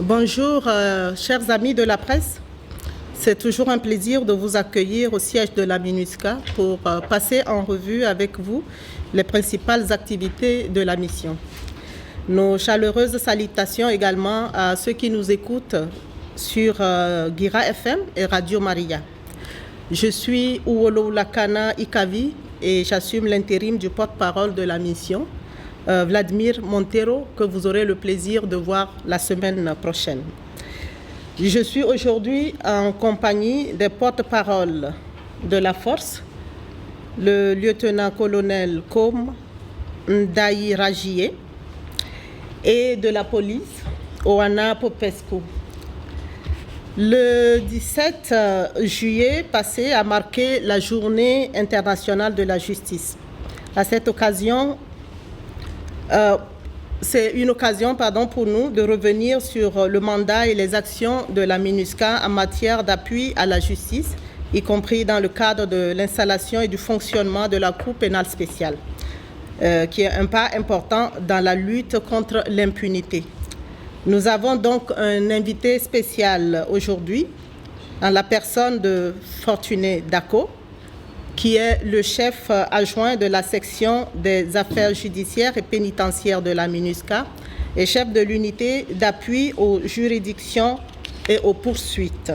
Bonjour, chers amis de la presse. C'est toujours un plaisir de vous accueillir au siège de la MINUSCA pour passer en revue avec vous les principales activités de la mission. Nos chaleureuses salutations également à ceux qui nous écoutent sur Guira FM et Radio Maria. Je suis Uwolo Lakana Ikavi et j'assume l'intérim du porte-parole de la mission, Vladimir Montero, que vous aurez le plaisir de voir la semaine prochaine. Je suis aujourd'hui en compagnie des porte-paroles de la force, le lieutenant-colonel Com Ndayi Rajie, et de la police, Oana Popescu. Le 17 juillet passé a marqué la Journée internationale de la justice. À cette occasion, c'est une occasion pour nous de revenir sur le mandat et les actions de la MINUSCA en matière d'appui à la justice, y compris dans le cadre de l'installation et du fonctionnement de la Cour pénale spéciale, qui est un pas important dans la lutte contre l'impunité. Nous avons donc un invité spécial aujourd'hui, en la personne de Fortuné Dako, qui est le chef adjoint de la section des affaires judiciaires et pénitentiaires de la MINUSCA et chef de l'unité d'appui aux juridictions et aux poursuites.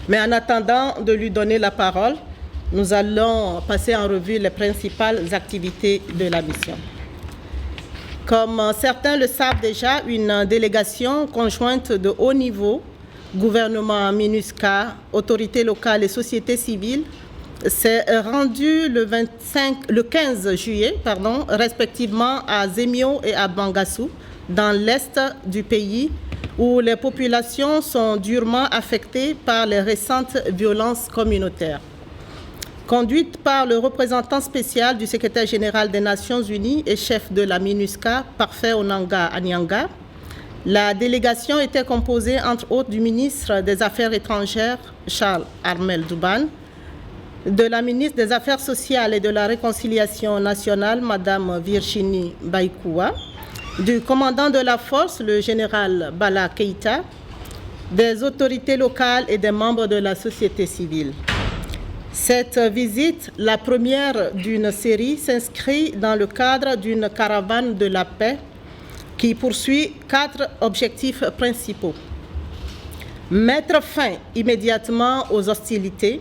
Mais en attendant de lui donner la parole, nous allons passer en revue les principales activités de la mission. Comme certains le savent déjà, une délégation conjointe de haut niveau, gouvernement MINUSCA, autorités locales et société civile, s'est rendue le 15 juillet, respectivement à Zemio et à Bangassou, dans l'est du pays, où les populations sont durement affectées par les récentes violences communautaires. Conduite par le représentant spécial du secrétaire général des Nations Unies et chef de la MINUSCA, Parfait Onanga Anyanga, la délégation était composée entre autres du ministre des Affaires étrangères, Charles Armel Douban, de la ministre des Affaires sociales et de la Réconciliation nationale, Madame Virginie Baïkoua, du commandant de la force, le général Bala Keïta, des autorités locales et des membres de la société civile. Cette visite, la première d'une série, s'inscrit dans le cadre d'une caravane de la paix qui poursuit 4 objectifs principaux. Mettre fin immédiatement aux hostilités,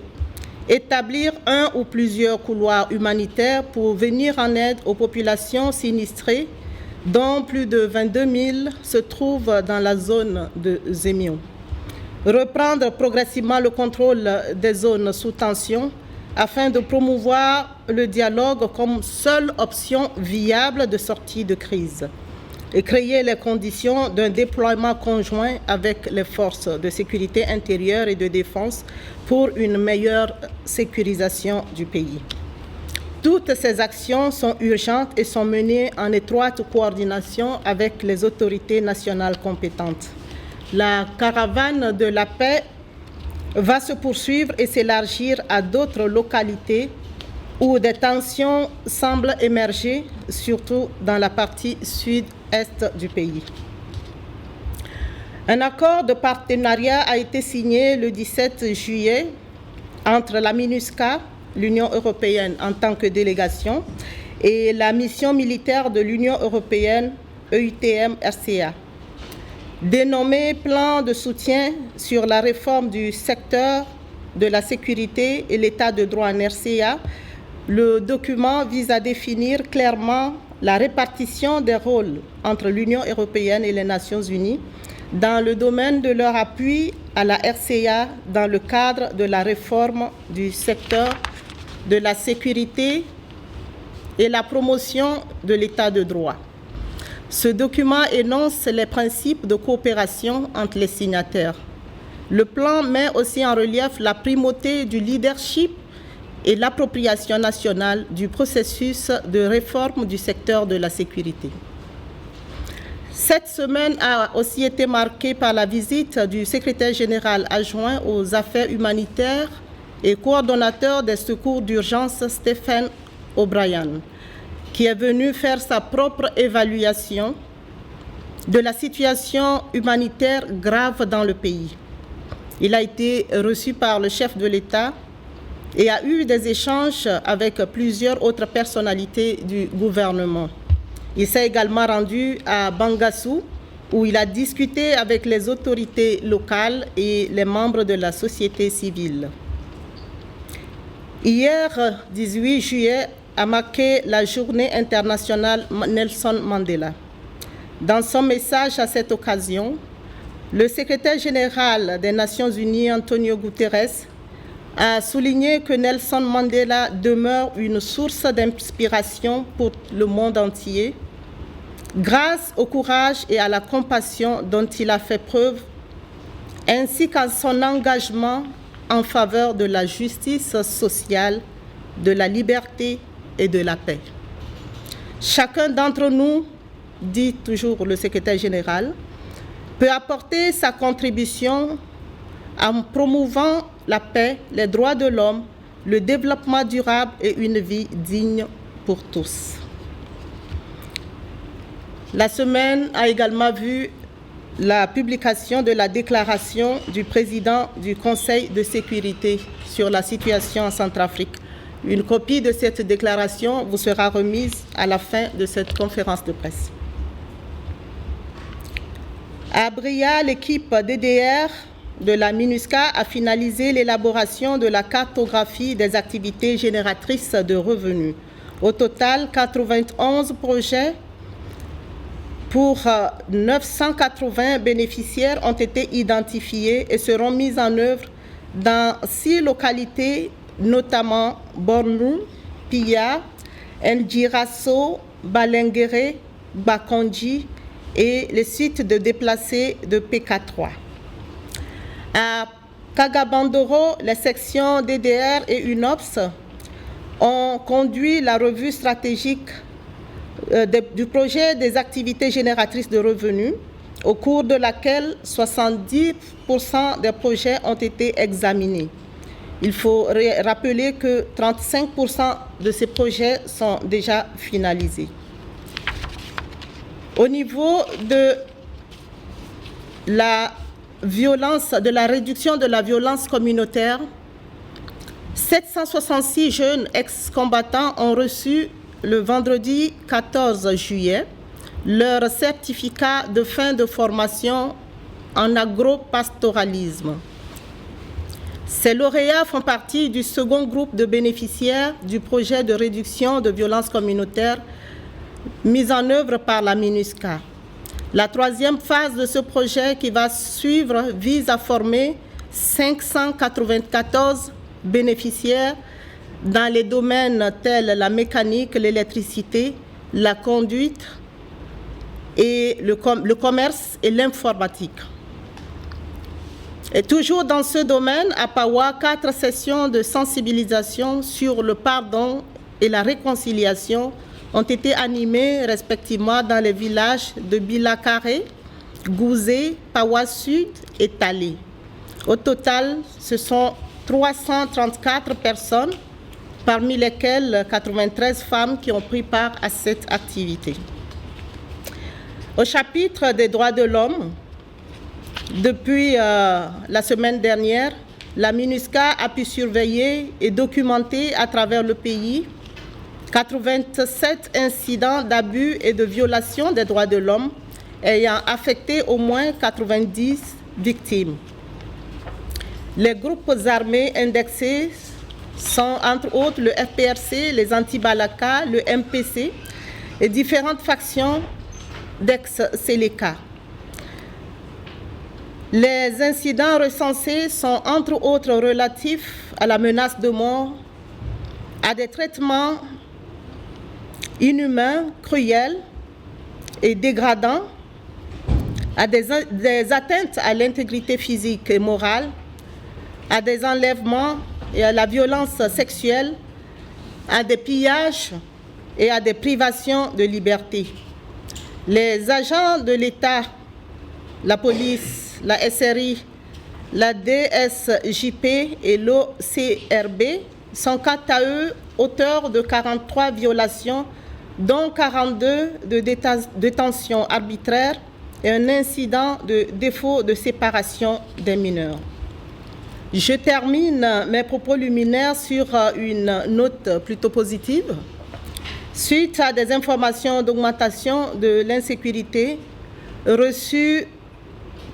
établir un ou plusieurs couloirs humanitaires pour venir en aide aux populations sinistrées, dont plus de 22 000 se trouvent dans la zone de Zemio. Reprendre progressivement le contrôle des zones sous tension afin de promouvoir le dialogue comme seule option viable de sortie de crise et créer les conditions d'un déploiement conjoint avec les forces de sécurité intérieure et de défense pour une meilleure sécurisation du pays. Toutes ces actions sont urgentes et sont menées en étroite coordination avec les autorités nationales compétentes. La caravane de la paix va se poursuivre et s'élargir à d'autres localités où des tensions semblent émerger, surtout dans la partie sud-est du pays. Un accord de partenariat a été signé le 17 juillet entre la MINUSCA, l'Union européenne en tant que délégation, et la mission militaire de l'Union européenne, EUTM-RCA. Dénommé Plan de soutien sur la réforme du secteur de la sécurité et l'état de droit en RCA, le document vise à définir clairement la répartition des rôles entre l'Union européenne et les Nations unies dans le domaine de leur appui à la RCA dans le cadre de la réforme du secteur de la sécurité et la promotion de l'état de droit. Ce document énonce les principes de coopération entre les signataires. Le plan met aussi en relief la primauté du leadership et l'appropriation nationale du processus de réforme du secteur de la sécurité. Cette semaine a aussi été marquée par la visite du secrétaire général adjoint aux affaires humanitaires et coordonnateur des secours d'urgence Stephen O'Brien, qui est venu faire sa propre évaluation de la situation humanitaire grave dans le pays. Il a été reçu par le chef de l'État et a eu des échanges avec plusieurs autres personnalités du gouvernement. Il s'est également rendu à Bangassou, où il a discuté avec les autorités locales et les membres de la société civile. Hier, 18 juillet, a marqué la journée internationale Nelson Mandela. Dans son message à cette occasion, le secrétaire général des Nations Unies, Antonio Guterres, a souligné que Nelson Mandela demeure une source d'inspiration pour le monde entier, grâce au courage et à la compassion dont il a fait preuve, ainsi qu'à son engagement en faveur de la justice sociale, de la liberté et de la paix. Chacun d'entre nous, dit toujours le secrétaire général, peut apporter sa contribution en promouvant la paix, les droits de l'homme, le développement durable et une vie digne pour tous. La semaine a également vu la publication de la déclaration du président du Conseil de sécurité sur la situation en Centrafrique. Une copie de cette déclaration vous sera remise à la fin de cette conférence de presse. À Bria, l'équipe DDR de la MINUSCA a finalisé l'élaboration de la cartographie des activités génératrices de revenus. Au total, 91 projets pour 980 bénéficiaires ont été identifiés et seront mis en œuvre dans 6 localités, notamment Bornou, Pia, Ndjirasso, Balengere, Bakonji et les sites de déplacés de PK3. À Kagabandoro, les sections DDR et UNOPS ont conduit la revue stratégique du projet des activités génératrices de revenus, au cours de laquelle 70% des projets ont été examinés. Il faut rappeler que 35% de ces projets sont déjà finalisés. Au niveau de la violence, de la réduction de la violence communautaire, 766 jeunes ex-combattants ont reçu le vendredi 14 juillet leur certificat de fin de formation en agropastoralisme. Ces lauréats font partie du second groupe de bénéficiaires du projet de réduction de violence communautaire mis en œuvre par la MINUSCA. La troisième phase de ce projet qui va suivre vise à former 594 bénéficiaires dans les domaines tels la mécanique, l'électricité, la conduite et le commerce et l'informatique. Et toujours dans ce domaine, à Pawa, 4 sessions de sensibilisation sur le pardon et la réconciliation ont été animées respectivement dans les villages de Bilakare, Gouzé, Pawa Sud et Talé. Au total, ce sont 334 personnes, parmi lesquelles 93 femmes qui ont pris part à cette activité. Au chapitre des droits de l'homme, depuis la semaine dernière, la MINUSCA a pu surveiller et documenter à travers le pays 87 incidents d'abus et de violation des droits de l'homme ayant affecté au moins 90 victimes. Les groupes armés indexés sont entre autres le FPRC, les Anti-Balaka, le MPC et différentes factions d'ex-Seleka. Les incidents recensés sont entre autres relatifs à la menace de mort, à des traitements inhumains, cruels et dégradants, à des atteintes à l'intégrité physique et morale, à des enlèvements et à la violence sexuelle, à des pillages et à des privations de liberté. Les agents de l'État, la police, la SRI, la DSJP et l'OCRB sont quant à eux auteurs de 43 violations, dont 42 de détention arbitraire et un incident de défaut de séparation des mineurs. Je termine mes propos liminaires sur une note plutôt positive. Suite à des informations d'augmentation de l'insécurité reçues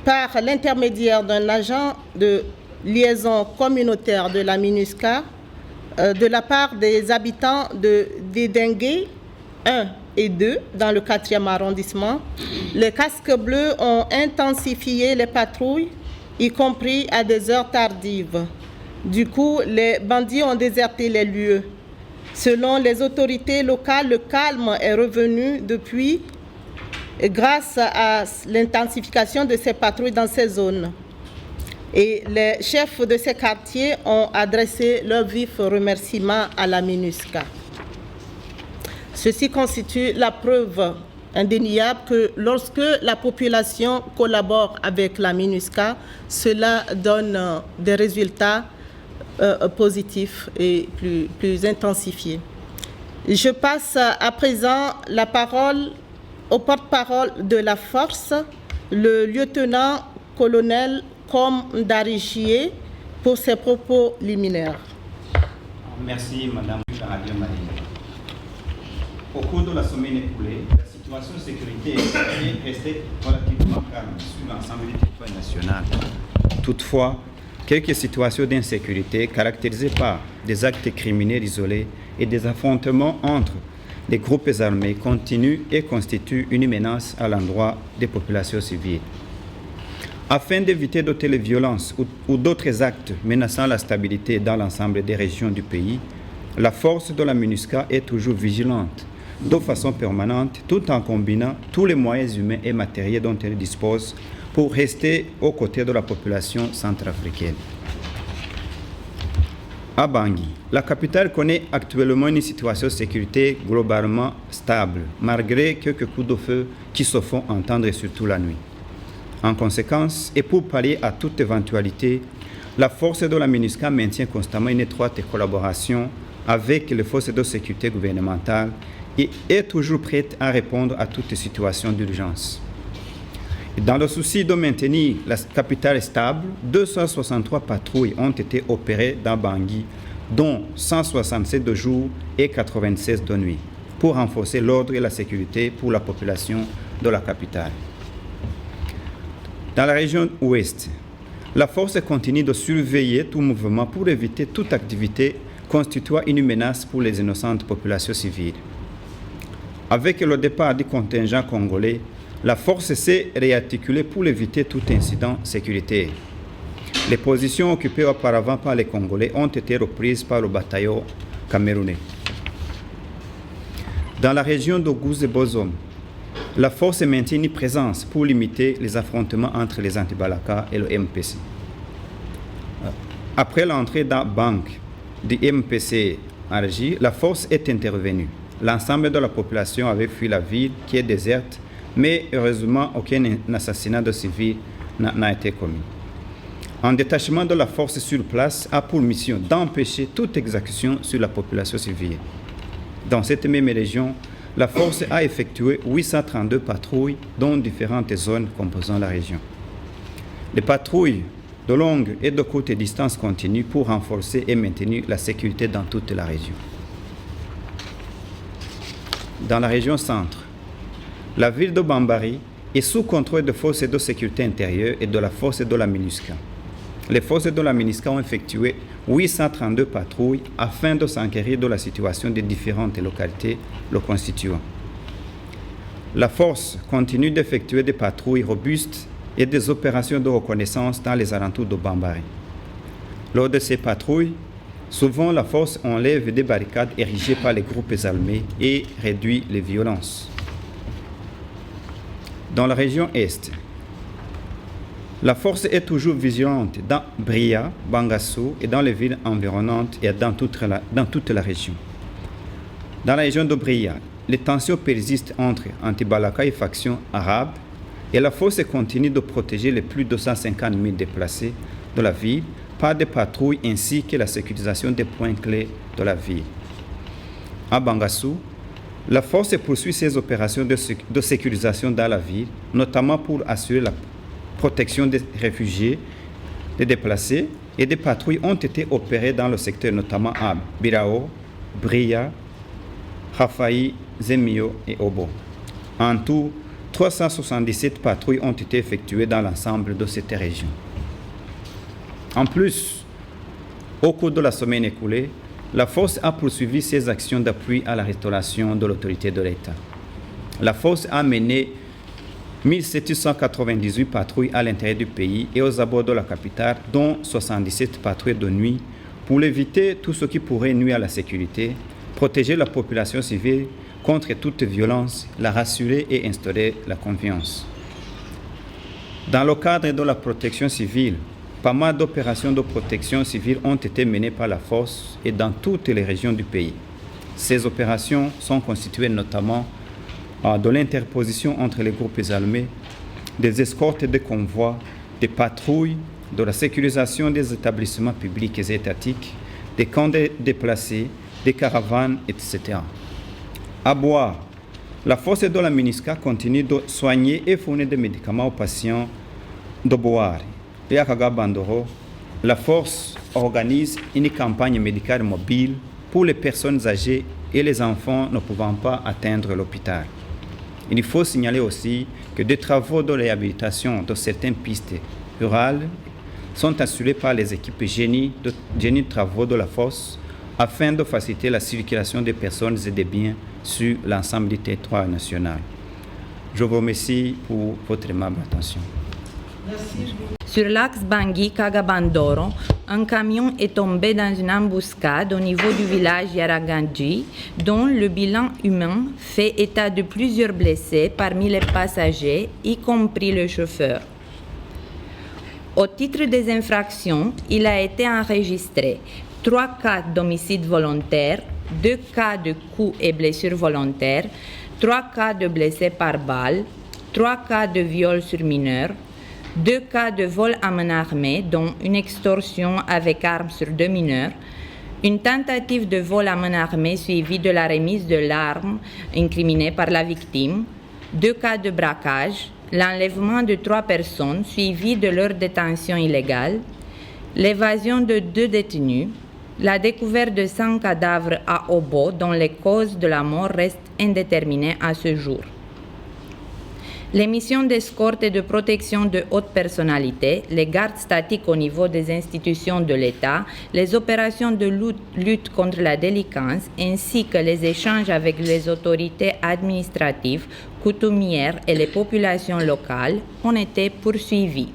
par l'intermédiaire d'un agent de liaison communautaire de la MINUSCA, de la part des habitants de Dédengue 1 et 2 dans le 4e arrondissement, les casques bleus ont intensifié les patrouilles, y compris à des heures tardives. Du coup, les bandits ont déserté les lieux. Selon les autorités locales, le calme est revenu depuis grâce à l'intensification de ces patrouilles dans ces zones. Et les chefs de ces quartiers ont adressé leurs vifs remerciements à la MINUSCA. Ceci constitue la preuve indéniable que lorsque la population collabore avec la MINUSCA, cela donne des résultats positifs et plus intensifiés. Je passe à présent la parole au porte-parole de la force, le lieutenant-colonel Com Darichier, pour ses propos liminaires. Merci, Madame Charadieu Marie. Au cours de la semaine écoulée, la situation de sécurité est restée relativement calme sur l'ensemble du territoire national. Toutefois, quelques situations d'insécurité caractérisées par des actes criminels isolés et des affrontements entre les groupes armés continuent et constituent une menace à l'endroit des populations civiles. Afin d'éviter de telles violences ou d'autres actes menaçant la stabilité dans l'ensemble des régions du pays, la force de la MINUSCA est toujours vigilante, de façon permanente, tout en combinant tous les moyens humains et matériels dont elle dispose pour rester aux côtés de la population centrafricaine. À Bangui, la capitale connaît actuellement une situation de sécurité globalement stable, malgré quelques coups de feu qui se font entendre surtout la nuit. En conséquence, et pour pallier à toute éventualité, la force de la MINUSCA maintient constamment une étroite collaboration avec les forces de sécurité gouvernementales et est toujours prête à répondre à toute situation d'urgence. Dans le souci de maintenir la capitale stable, 263 patrouilles ont été opérées dans Bangui, dont 167 de jour et 96 de nuit, pour renforcer l'ordre et la sécurité pour la population de la capitale. Dans la région ouest, la force continue de surveiller tout mouvement pour éviter toute activité constituant une menace pour les innocentes populations civiles. Avec le départ du contingent congolais, la force s'est réarticulée pour éviter tout incident sécuritaire. Les positions occupées auparavant par les Congolais ont été reprises par le bataillon camerounais. Dans la région de Gouzé-Bozom, la force maintient une présence pour limiter les affrontements entre les anti-Balaka et le MPC. Après l'entrée dans Banque du MPC Arji, la force est intervenue. L'ensemble de la population avait fui la ville qui est déserte, mais heureusement, aucun assassinat de civils n'a été commis. Un détachement de la force sur place a pour mission d'empêcher toute exécution sur la population civile. Dans cette même région, la force a effectué 832 patrouilles dans différentes zones composant la région. Les patrouilles de longue et de courte distance continuent pour renforcer et maintenir la sécurité dans toute la région. Dans la région centre, la ville de Bambari est sous contrôle des forces de sécurité intérieure et de la force de la MINUSCA. Les forces de la MINUSCA ont effectué 832 patrouilles afin de s'enquérir de la situation des différentes localités le constituant. La force continue d'effectuer des patrouilles robustes et des opérations de reconnaissance dans les alentours de Bambari. Lors de ces patrouilles, souvent la force enlève des barricades érigées par les groupes armés et réduit les violences. Dans la région Est, la force est toujours vigilante dans Bria, Bangassou et dans les villes environnantes et dans toute la région. Dans la région de Bria, les tensions persistent entre anti-Balaka et factions arabes et la force continue de protéger les plus de 150 000 déplacés de la ville par des patrouilles ainsi que la sécurisation des points clés de la ville. À Bangassou, La force poursuit ses opérations de sécurisation dans la ville, notamment pour assurer la protection des réfugiés, des déplacés, et des patrouilles ont été opérées dans le secteur, notamment à Birao, Bria, Rafai, Zemio et Obo. En tout, 377 patrouilles ont été effectuées dans l'ensemble de cette région. En plus, au cours de la semaine écoulée, la force a poursuivi ses actions d'appui à la restauration de l'autorité de l'État. La force a mené 1798 patrouilles à l'intérieur du pays et aux abords de la capitale, dont 77 patrouilles de nuit, pour éviter tout ce qui pourrait nuire à la sécurité, protéger la population civile contre toute violence, la rassurer et instaurer la confiance. Dans le cadre de la protection civile, pas mal d'opérations de protection civile ont été menées par la force et dans toutes les régions du pays. Ces opérations sont constituées notamment de l'interposition entre les groupes armés, des escortes de convois, des patrouilles, de la sécurisation des établissements publics et étatiques, des camps de déplacés, des caravanes, etc. À Boire, la force de la MINUSCA continue de soigner et fournir des médicaments aux patients de Boire. Et à Kagabandoro, la force organise une campagne médicale mobile pour les personnes âgées et les enfants ne pouvant pas atteindre l'hôpital. Il faut signaler aussi que des travaux de réhabilitation de certaines pistes rurales sont assurés par les équipes génie de travaux de la force afin de faciliter la circulation des personnes et des biens sur l'ensemble du territoire national. Je vous remercie pour votre aimable attention. Merci. Sur l'axe Bangui-Kagabandoro, un camion est tombé dans une embuscade au niveau du village Yaragandji, dont le bilan humain fait état de plusieurs blessés parmi les passagers, y compris le chauffeur. Au titre des infractions, il a été enregistré 3 cas d'homicide volontaire, 2 cas de coups et blessures volontaires, 3 cas de blessés par balle, 3 cas de viol sur mineurs, 2 cas de vol à main armée, dont une extorsion avec arme sur 2 mineurs, une tentative de vol à main armée suivie de la remise de l'arme incriminée par la victime, 2 cas de braquage, l'enlèvement de 3 personnes suivies de leur détention illégale, l'évasion de 2 détenus, la découverte de 100 cadavres à Obo dont les causes de la mort restent indéterminées à ce jour. Les missions d'escorte et de protection de haute personnalité, les gardes statiques au niveau des institutions de l'État, les opérations de lutte contre la délinquance, ainsi que les échanges avec les autorités administratives, coutumières et les populations locales ont été poursuivis.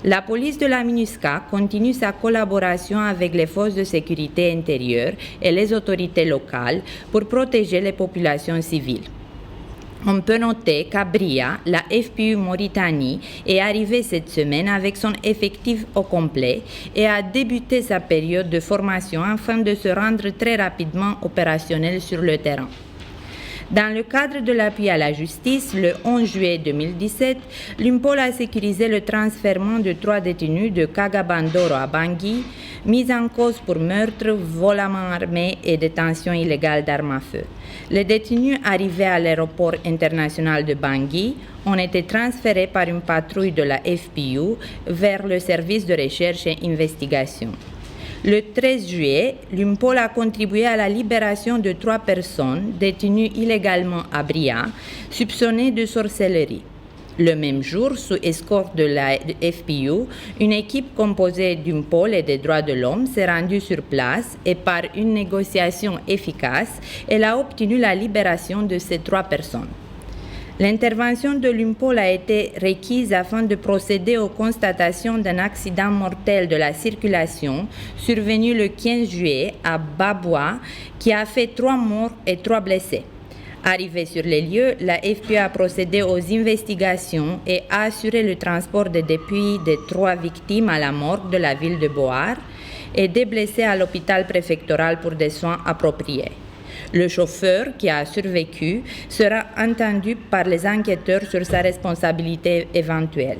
La police de la MINUSCA continue sa collaboration avec les forces de sécurité intérieure et les autorités locales pour protéger les populations civiles. On peut noter qu'à Bria, la FPU Mauritanie est arrivée cette semaine avec son effectif au complet et a débuté sa période de formation afin de se rendre très rapidement opérationnel sur le terrain. Dans le cadre de l'appui à la justice, le 11 juillet 2017, l'UMPOL a sécurisé le transfèrement de 3 détenus de Kagabandoro à Bangui, mis en cause pour meurtre, vol à main armée et détention illégale d'armes à feu. Les détenus arrivés à l'aéroport international de Bangui ont été transférés par une patrouille de la FPU vers le service de recherche et investigation. Le 13 juillet, l'UMPOL a contribué à la libération de 3 personnes détenues illégalement à Bria, soupçonnées de sorcellerie. Le même jour, sous escorte de la FPU, une équipe composée d'UMPOL et des droits de l'homme s'est rendue sur place et par une négociation efficace, elle a obtenu la libération de ces 3 personnes. L'intervention de l'UMPOL a été requise afin de procéder aux constatations d'un accident mortel de la circulation survenu le 15 juillet à Baboua qui a fait 3 morts et 3 blessés. Arrivée sur les lieux, la FPU a procédé aux investigations et a assuré le transport des dépouilles des 3 victimes à la morgue de la ville de Boar et des blessés à l'hôpital préfectoral pour des soins appropriés. Le chauffeur, qui a survécu, sera entendu par les enquêteurs sur sa responsabilité éventuelle.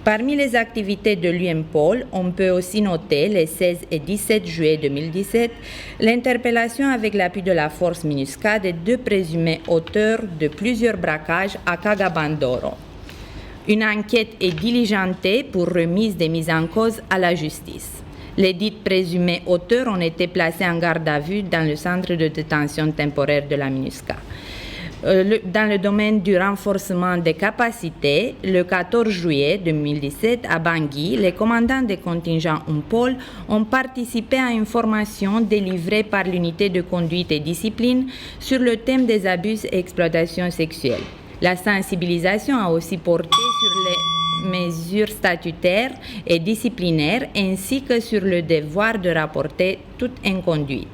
Parmi les activités de l'UMPOL, on peut aussi noter les 16 et 17 juillet 2017 l'interpellation avec l'appui de la force MINUSCA des 2 présumés auteurs de plusieurs braquages à Cagabandoro. Une enquête est diligentée pour remise des mises en cause à la justice. Les dits présumés auteurs ont été placés en garde à vue dans le centre de détention temporaire de la MINUSCA. Dans le domaine du renforcement des capacités, le 14 juillet 2017, à Bangui, les commandants des contingents UMPOL ont participé à une formation délivrée par l'unité de conduite et discipline sur le thème des abus et exploitations sexuelles. La sensibilisation a aussi porté sur les mesures statutaires et disciplinaires ainsi que sur le devoir de rapporter toute inconduite.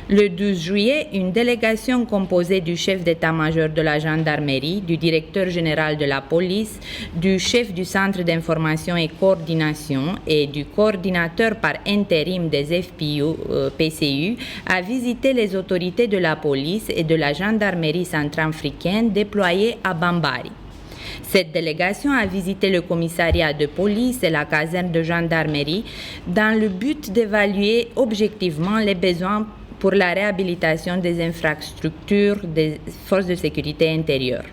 Le 12 juillet, une délégation composée du chef d'état-major de la gendarmerie, du directeur général de la police, du chef du centre d'information et coordination et du coordinateur par intérim des PCU a visité les autorités de la police et de la gendarmerie centrafricaine déployées à Bambari. Cette délégation a visité le commissariat de police et la caserne de gendarmerie dans le but d'évaluer objectivement les besoins pour la réhabilitation des infrastructures des forces de sécurité intérieure.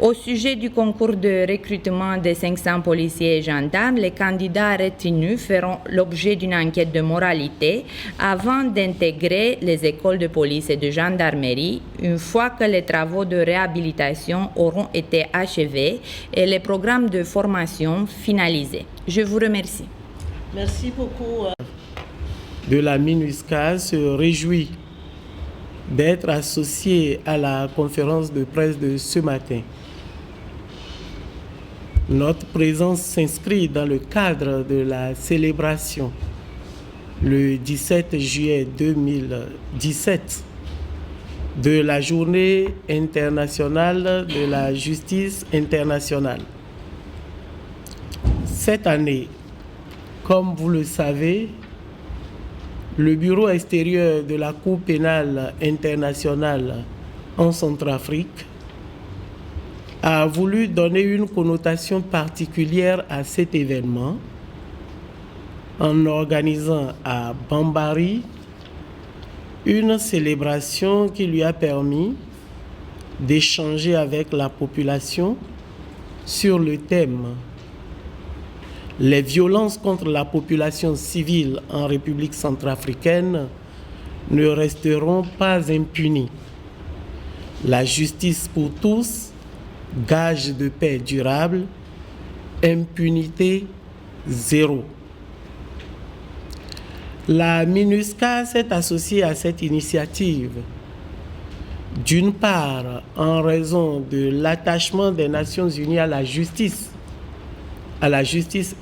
Au sujet du concours de recrutement des 500 policiers et gendarmes, les candidats retenus feront l'objet d'une enquête de moralité avant d'intégrer les écoles de police et de gendarmerie, une fois que les travaux de réhabilitation auront été achevés et les programmes de formation finalisés. Je vous remercie. Merci beaucoup. De la MINUSCA se réjouit d'être associé à la conférence de presse de ce matin. Notre présence s'inscrit dans le cadre de la célébration le 17 juillet 2017 de la Journée internationale de la justice internationale. Cette année, comme vous le savez, le bureau extérieur de la Cour pénale internationale en Centrafrique a voulu donner une connotation particulière à cet événement en organisant à Bambari une célébration qui lui a permis d'échanger avec la population sur le thème « Les violences contre la population civile en République centrafricaine ne resteront pas impunies. La justice pour tous, gage de paix durable, impunité zéro. » La MINUSCA s'est associée à cette initiative, d'une part en raison de l'attachement des Nations Unies à la justice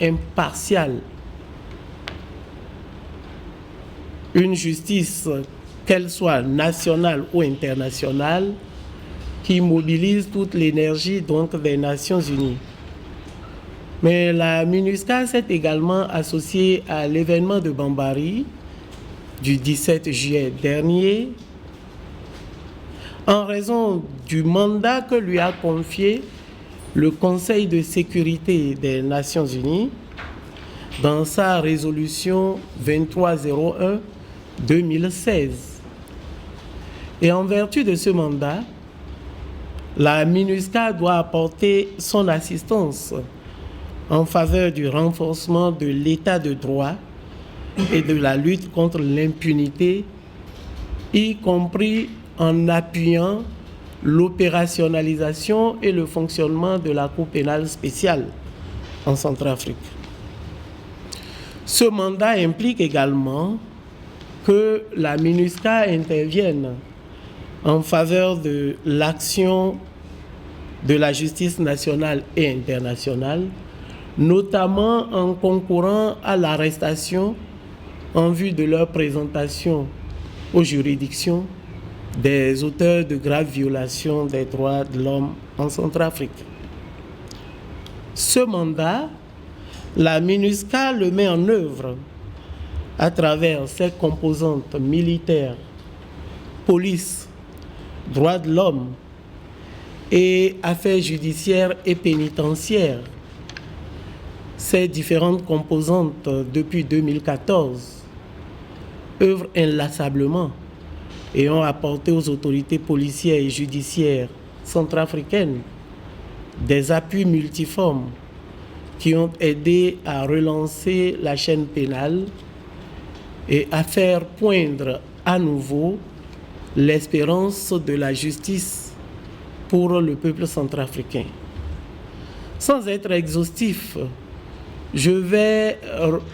impartiale, une justice, qu'elle soit nationale ou internationale, qui mobilise toute l'énergie donc des Nations Unies. Mais la MINUSCA s'est également associée à l'événement de Bambari du 17 juillet dernier en raison du mandat que lui a confié le Conseil de sécurité des Nations Unies dans sa résolution 2301-2016. Et en vertu de ce mandat, la MINUSCA doit apporter son assistance en faveur du renforcement de l'état de droit et de la lutte contre l'impunité, y compris en appuyant l'opérationnalisation et le fonctionnement de la Cour pénale spéciale en Centrafrique. Ce mandat implique également que la MINUSCA intervienne en faveur de l'action de la justice nationale et internationale, notamment en concourant à l'arrestation en vue de leur présentation aux juridictions des auteurs de graves violations des droits de l'homme en Centrafrique. Ce mandat, la MINUSCA le met en œuvre à travers ses composantes militaires, police, droits de l'homme et affaires judiciaires et pénitentiaires, ces différentes composantes depuis 2014 œuvrent inlassablement et ont apporté aux autorités policières et judiciaires centrafricaines des appuis multiformes qui ont aidé à relancer la chaîne pénale et à faire poindre à nouveau l'espérance de la justice pour le peuple centrafricain. Sans être exhaustif, je vais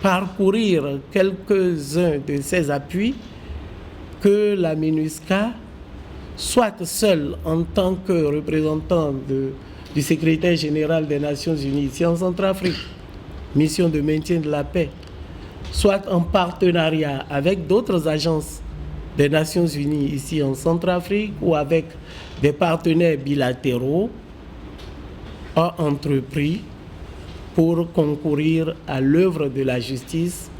parcourir quelques-uns de ces appuis que la MINUSCA, soit seule en tant que représentant du secrétaire général des Nations Unies ici en Centrafrique, mission de maintien de la paix, soit en partenariat avec d'autres agences des Nations Unies ici en Centrafrique ou avec des partenaires bilatéraux, a entrepris pour concourir à l'œuvre de la justice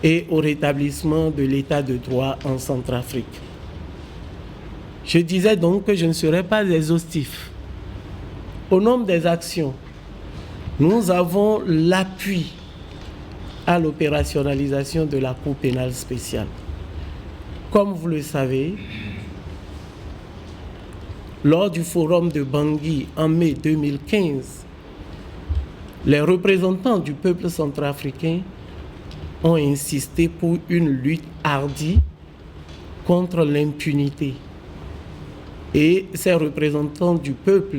et au rétablissement de l'état de droit en Centrafrique. Je disais donc que je ne serai pas exhaustif. Au nombre des actions, nous avons l'appui à l'opérationnalisation de la Cour pénale spéciale. Comme vous le savez, lors du forum de Bangui en mai 2015, les représentants du peuple centrafricain ont insisté pour une lutte hardie contre l'impunité. Et ces représentants du peuple,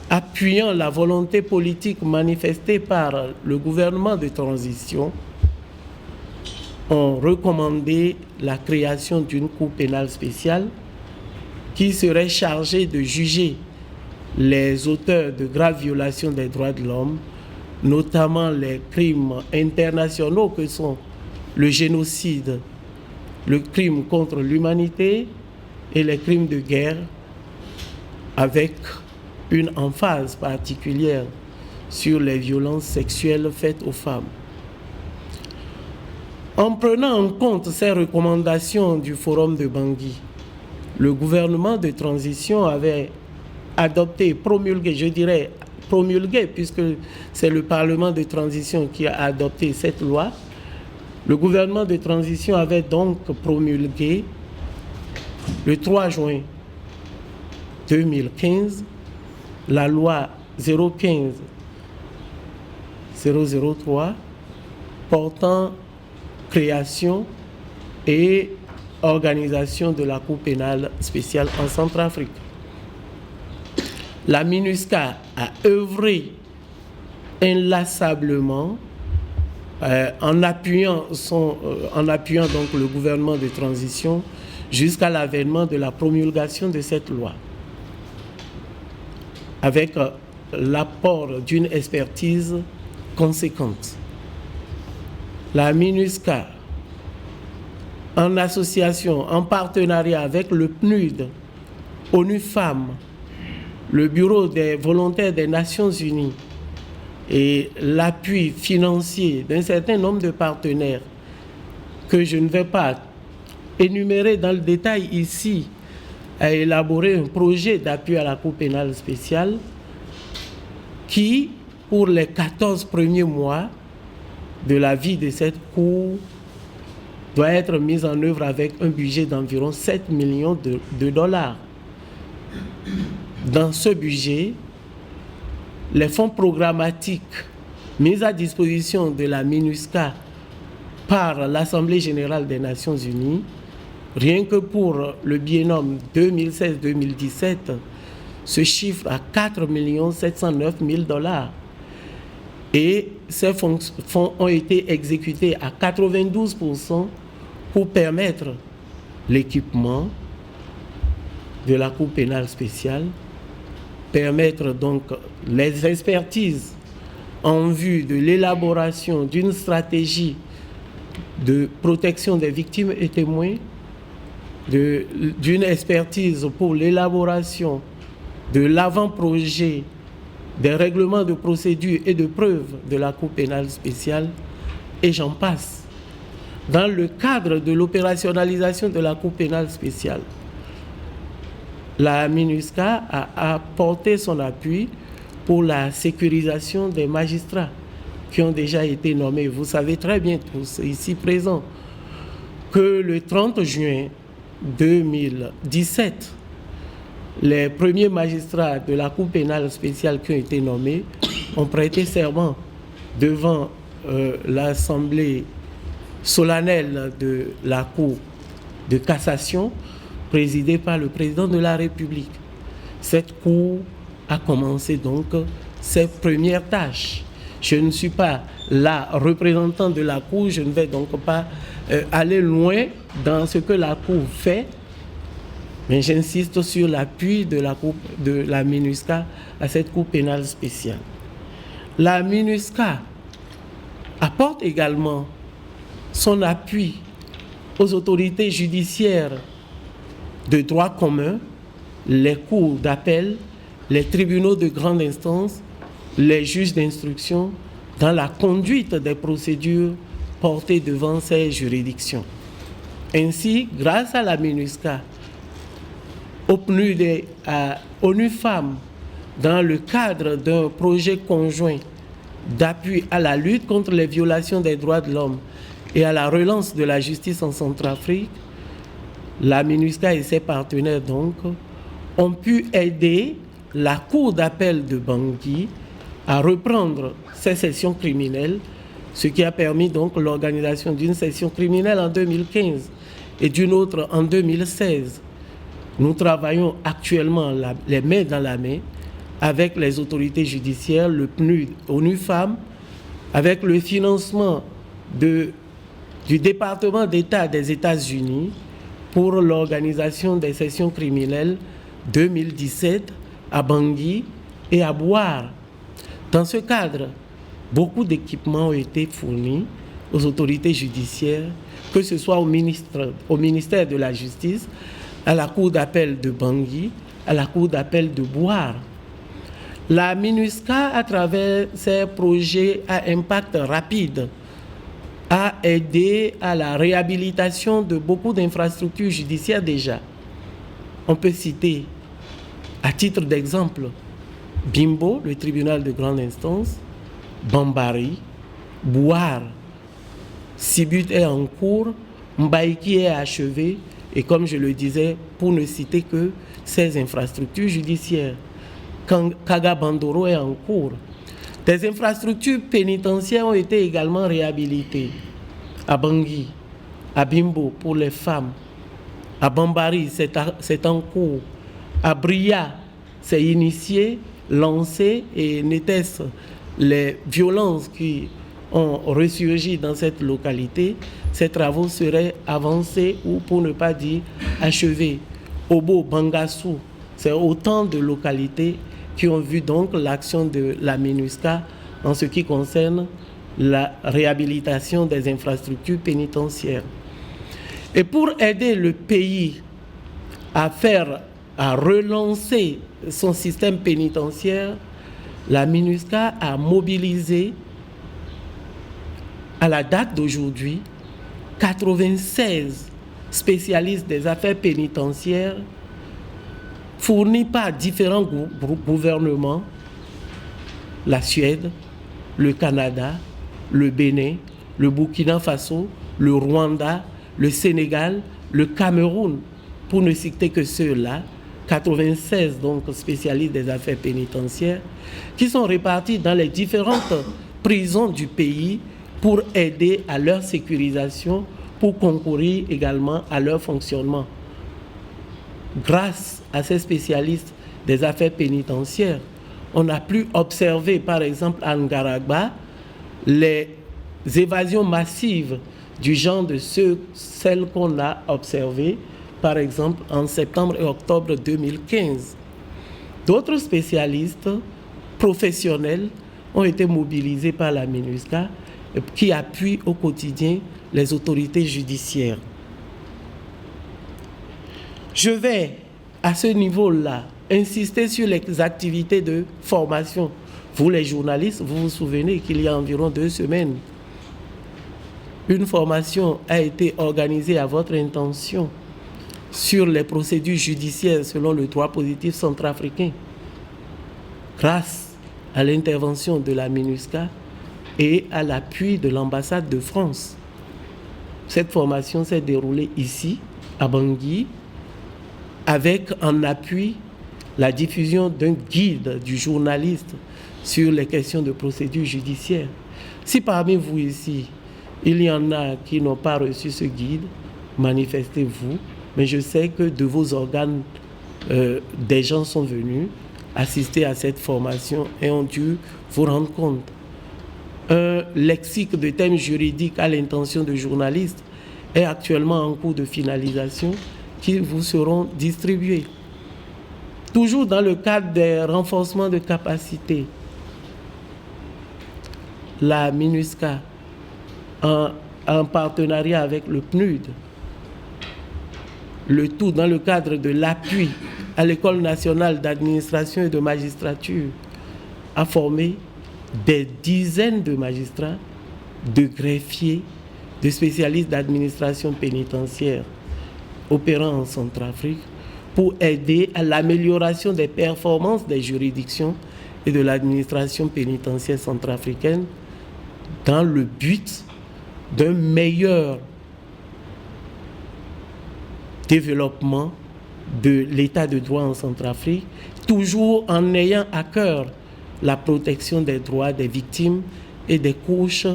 appuyant la volonté politique manifestée par le gouvernement de transition, ont recommandé la création d'une cour pénale spéciale qui serait chargée de juger les auteurs de graves violations des droits de l'homme, notamment les crimes internationaux que sont le génocide, le crime contre l'humanité et les crimes de guerre, avec une emphase particulière sur les violences sexuelles faites aux femmes. En prenant en compte ces recommandations du forum de Bangui, le gouvernement de transition avait adopté, promulgué, puisque c'est le Parlement de transition qui a adopté cette loi. Le gouvernement de transition avait donc promulgué le 3 juin 2015 la loi 015-003 portant création et organisation de la Cour pénale spéciale en Centrafrique. La MINUSCA a œuvré inlassablement en appuyant donc le gouvernement de transition jusqu'à l'avènement de la promulgation de cette loi, avec l'apport d'une expertise conséquente. La MINUSCA, en association, en partenariat avec le PNUD, ONU Femmes, le Bureau des volontaires des Nations Unies et l'appui financier d'un certain nombre de partenaires que je ne vais pas énumérer dans le détail ici, a élaboré un projet d'appui à la Cour pénale spéciale qui, pour les 14 premiers mois de la vie de cette Cour, doit être mise en œuvre avec un budget d'environ 7 millions de dollars. Dans ce budget, les fonds programmatiques mis à disposition de la MINUSCA par l'Assemblée générale des Nations unies, rien que pour le biennum 2016-2017, se chiffre à 4 709 000 dollars. Et ces fonds ont été exécutés à 92% pour permettre l'équipement de la Cour pénale spéciale, permettre donc les expertises en vue de l'élaboration d'une stratégie de protection des victimes et témoins, d'une expertise pour l'élaboration de l'avant-projet des règlements de procédure et de preuve de la Cour pénale spéciale, et j'en passe. Dans le cadre de l'opérationnalisation de la Cour pénale spéciale, la MINUSCA a apporté son appui pour la sécurisation des magistrats qui ont déjà été nommés. Vous savez très bien tous, ici présents, que le 30 juin 2017, les premiers magistrats de la Cour pénale spéciale qui ont été nommés ont prêté serment devant l'Assemblée solennelle de la Cour de cassation, présidée par le président de la République. Cette Cour a commencé donc ses premières tâches. Je ne suis pas la représentante de la Cour, je ne vais donc pas aller loin dans ce que la Cour fait, mais j'insiste sur l'appui de la MINUSCA à cette Cour pénale spéciale. La MINUSCA apporte également son appui aux autorités judiciaires de droit commun, les cours d'appel, les tribunaux de grande instance, les juges d'instruction dans la conduite des procédures portées devant ces juridictions. Ainsi, grâce à la MINUSCA, au PNUD et à ONU Femmes, dans le cadre d'un projet conjoint d'appui à la lutte contre les violations des droits de l'homme et à la relance de la justice en Centrafrique, la MINUSCA et ses partenaires donc ont pu aider la Cour d'appel de Bangui à reprendre ses sessions criminelles, ce qui a permis donc l'organisation d'une session criminelle en 2015 et d'une autre en 2016. Nous travaillons actuellement les mains dans la main avec les autorités judiciaires, le PNUD, ONU Femmes, avec le financement du département d'État des États-Unis pour l'organisation des sessions criminelles 2017 à Bangui et à Bouar. Dans ce cadre, beaucoup d'équipements ont été fournis aux autorités judiciaires, que ce soit au ministère de la Justice, à la Cour d'appel de Bangui, à la Cour d'appel de Bouar. La MINUSCA, à travers ses projets à impact rapide, a aidé à la réhabilitation de beaucoup d'infrastructures judiciaires déjà. On peut citer, à titre d'exemple, Bimbo, le tribunal de grande instance, Bambari, Bouar, Sibut est en cours, Mbaïki est achevé, et comme je le disais, pour ne citer que ces infrastructures judiciaires, Kagabandoro est en cours. Des infrastructures pénitentiaires ont été également réhabilitées à Bangui, à Bimbo pour les femmes, à Bambari, c'est en cours, à Bria, c'est initié, lancé, et n'était-ce les violences qui ont ressurgi dans cette localité, ces travaux seraient avancés ou, pour ne pas dire, achevés. Obo, Bangassou, c'est autant de localités qui ont vu donc l'action de la MINUSCA en ce qui concerne la réhabilitation des infrastructures pénitentiaires. Et pour aider le pays à relancer son système pénitentiaire, la MINUSCA a mobilisé, à la date d'aujourd'hui, 96 spécialistes des affaires pénitentiaires fournis par différents gouvernements, la Suède, le Canada, le Bénin, le Burkina Faso, le Rwanda, le Sénégal, le Cameroun, pour ne citer que ceux-là, 96 donc spécialistes des affaires pénitentiaires, qui sont répartis dans les différentes prisons du pays pour aider à leur sécurisation, pour concourir également à leur fonctionnement. Grâce à ces spécialistes des affaires pénitentiaires, on a pu observer, par exemple, à Ngaragba, les évasions massives du genre de celles qu'on a observées, par exemple, en septembre et octobre 2015. D'autres spécialistes professionnels ont été mobilisés par la MINUSCA qui appuient au quotidien les autorités judiciaires. Je vais, à ce niveau-là, insister sur les activités de formation. Vous, les journalistes, vous vous souvenez qu'il y a environ 2 semaines, une formation a été organisée à votre intention sur les procédures judiciaires selon le droit positif centrafricain. Grâce à l'intervention de la MINUSCA, et à l'appui de l'ambassade de France. Cette formation s'est déroulée ici, à Bangui, avec en appui la diffusion d'un guide du journaliste sur les questions de procédure judiciaire. Si parmi vous ici, il y en a qui n'ont pas reçu ce guide, manifestez-vous, mais je sais que de vos organes, des gens sont venus assister à cette formation et ont dû vous rendre compte. Un lexique de thèmes juridiques à l'intention de journalistes est actuellement en cours de finalisation qui vous seront distribués. Toujours dans le cadre des renforcements de capacités, la MINUSCA, en partenariat avec le PNUD, le tout dans le cadre de l'appui à l'École nationale d'administration et de magistrature, a formé des dizaines de magistrats, de greffiers, de spécialistes d'administration pénitentiaire opérant en Centrafrique pour aider à l'amélioration des performances des juridictions et de l'administration pénitentiaire centrafricaine dans le but d'un meilleur développement de l'état de droit en Centrafrique, toujours en ayant à cœur la protection des droits des victimes et des couches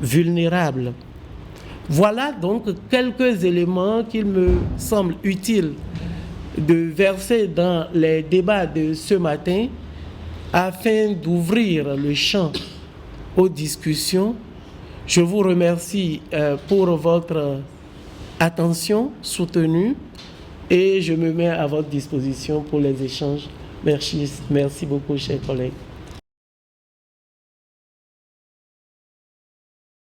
vulnérables. Voilà donc quelques éléments qu'il me semble utile de verser dans les débats de ce matin afin d'ouvrir le champ aux discussions. Je vous remercie pour votre attention soutenue et je me mets à votre disposition pour les échanges. Merci beaucoup, chers collègues.